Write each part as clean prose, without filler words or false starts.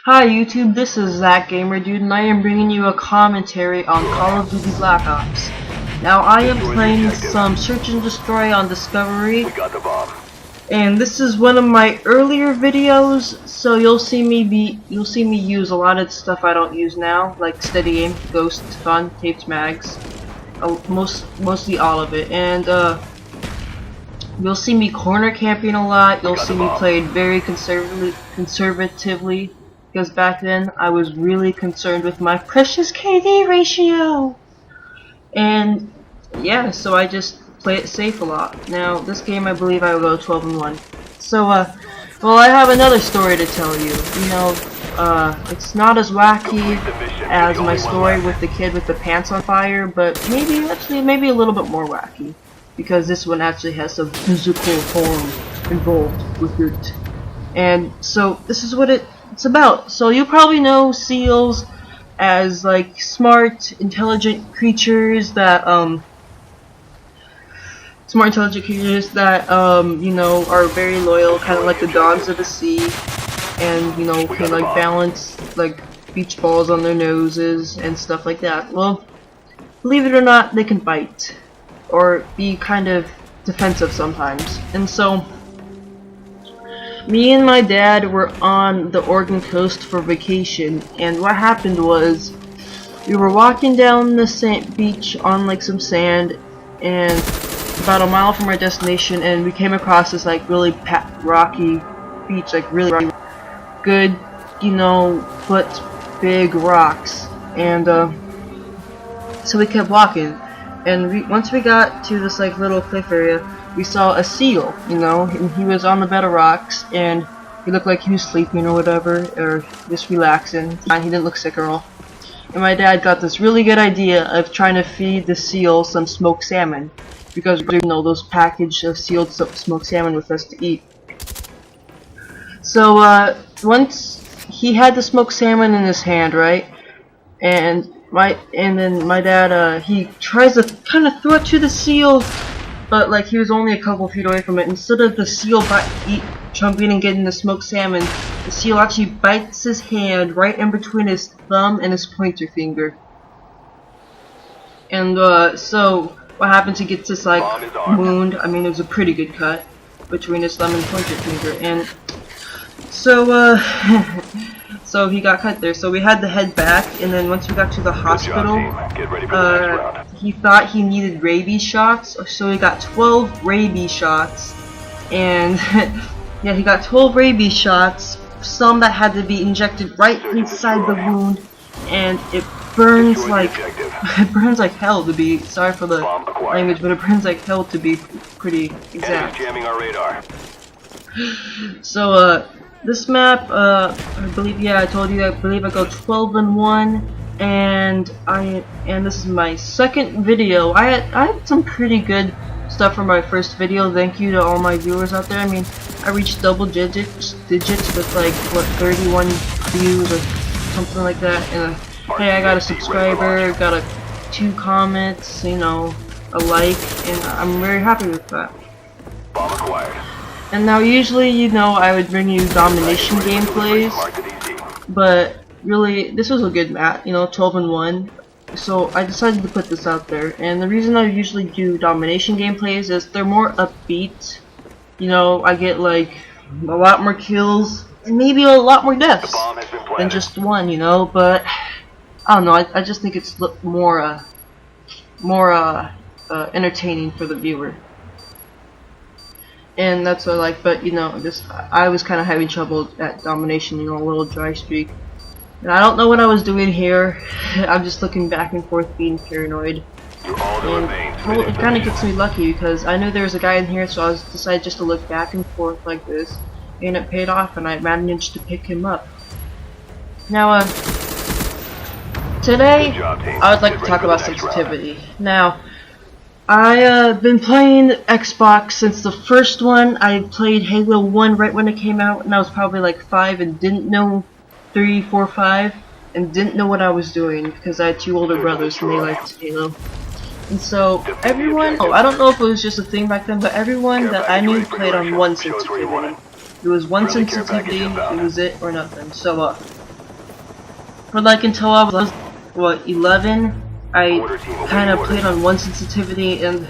Hi YouTube, this is Zach Gamer Dude, and I am bringing you a commentary on Call of Duty Black Ops. Now I am playing some Search and Destroy on Discovery, and this is one of my earlier videos, so you'll see me use a lot of stuff I don't use now, like Steady Aim, Ghost, Gun, Taped Mags, mostly all of it, and you'll see me corner camping a lot. You'll see me played very conservatively, because back then I was really concerned with my precious KD ratio. And yeah, so I just play it safe a lot. Now this game, I believe I will go 12-1. So well, I have another story to tell you. You know, it's not as wacky as my story with the kid with the pants on fire, but maybe a little bit more wacky, because this one actually has some physical harm involved with it. And so this is what it's about. So you probably know seals as like smart, intelligent creatures that you know, are very loyal, kind of like the dogs of the sea, and you know, can like balance like beach balls on their noses and stuff like that. Well, believe it or not, they can bite or be kind of defensive sometimes. And so me and my dad were on the Oregon coast for vacation, and what happened was we were walking down the beach on like some sand, and about a mile from our destination, and we came across this like really rocky beach, like really good, you know, foot big rocks. And so we kept walking, and once we got to this like little cliff area, we saw a seal, you know, and he was on the bed of rocks, and he looked like he was sleeping or whatever, or just relaxing. He didn't look sick at all. And my dad got this really good idea of trying to feed the seal some smoked salmon, because you know, those packaged sealed smoked salmon with us to eat. So once he had the smoked salmon in his hand, right, and then my dad he tries to kind of throw it to the seal, but like he was only a couple feet away from it. Instead of the seal jumping and getting the smoked salmon, the seal actually bites his hand right in between his thumb and his pointer finger. And so what happens, he gets this like wound. I mean, it was a pretty good cut between his thumb and pointer finger. And so so he got cut there. So we had to head back, and then once we got to the hospital, he thought he needed rabies shots, so he got 12 rabies shots. And yeah, he got 12 rabies shots, some that had to be injected right inside the wound, and it burns like hell, to be, sorry for the language, but it burns like hell, to be pretty exact. So this map, I believe, yeah, I told you, I believe I go 12-1, and this is my second video. I had some pretty good stuff from my first video. Thank you to all my viewers out there. I mean, I reached double digits with like what, 31 views or something like that. And hey, I got a subscriber, got 2 comments, you know, a like, and I'm very happy with that. And now usually, you know, I would bring you domination gameplays, but really this was a good map, you know, 12-1. So I decided to put this out there, and the reason I usually do domination gameplays is they're more upbeat. You know, I get like a lot more kills and maybe a lot more deaths than just one, you know. But I don't know, I just think it's more entertaining for the viewer, and that's what I like. But you know, I was kind of having trouble at domination, you know, a little dry streak. And I don't know what I was doing here. I'm just looking back and forth, being paranoid. And well, it kind of gets me lucky, because I knew there was a guy in here, so I decided just to look back and forth like this, and it paid off, and I managed to pick him up. Now, today I would like to talk about sensitivity. Now, I've been playing Xbox since the first one. I played Halo 1 right when it came out, and I was probably like 5 and didn't know 3, 4, 5, and didn't know what I was doing, because I had 2 older brothers and they liked Halo. And so everyone, I don't know if it was just a thing back then, but everyone that I knew played on one sensitivity. It was one sensitivity, it was it or nothing. So But like until I was, what, 11, I kind of played on 1 sensitivity, and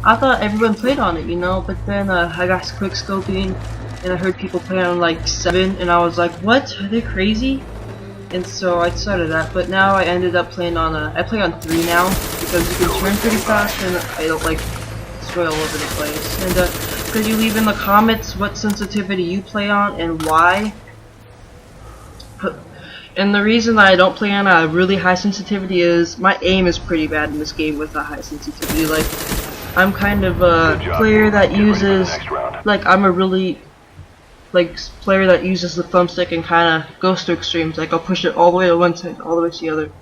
I thought everyone played on it, you know, but then I got quick scoping, and I heard people play on like 7, and I was like, what? Are they crazy? And so I started that, but now I ended up playing on, I play on 3 now, because you can turn pretty fast, and I don't like sway all over the place. And could you leave in the comments what sensitivity you play on, and why? And the reason I don't play on a really high sensitivity is my aim is pretty bad in this game with a high sensitivity. Like, I'm kind of a player that uses, like, I'm a really, like, player that uses the thumbstick and kind of goes to extremes. Like, I'll push it all the way to one side, all the way to the other.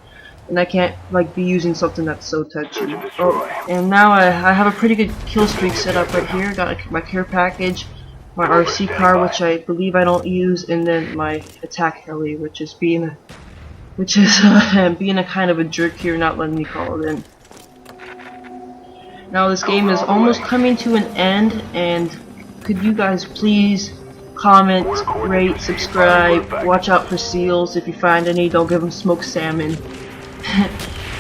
And I can't, like, be using something that's so touchy. Oh, and now I have a pretty good kill streak set up right here. Got my care package, my RC car, which I believe I don't use, and then my attack heli, which is being a kind of a jerk here, not letting me call it in. Now this game is almost coming to an end, and could you guys please comment, rate, subscribe, watch out for seals. If you find any, don't give them smoked salmon,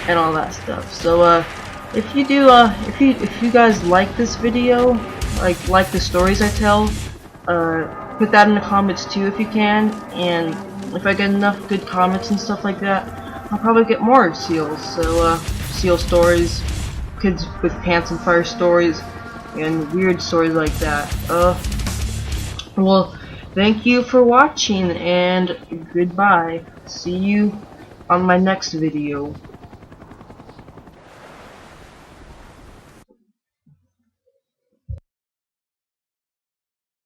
and all that stuff. So if you do, if you guys like this video, like the stories I tell, put that in the comments too if you can, and if I get enough good comments and stuff like that, I'll probably get more seals. So seal stories, kids with pants and fire stories, and weird stories like that. Well, thank you for watching, and goodbye. See you on my next video.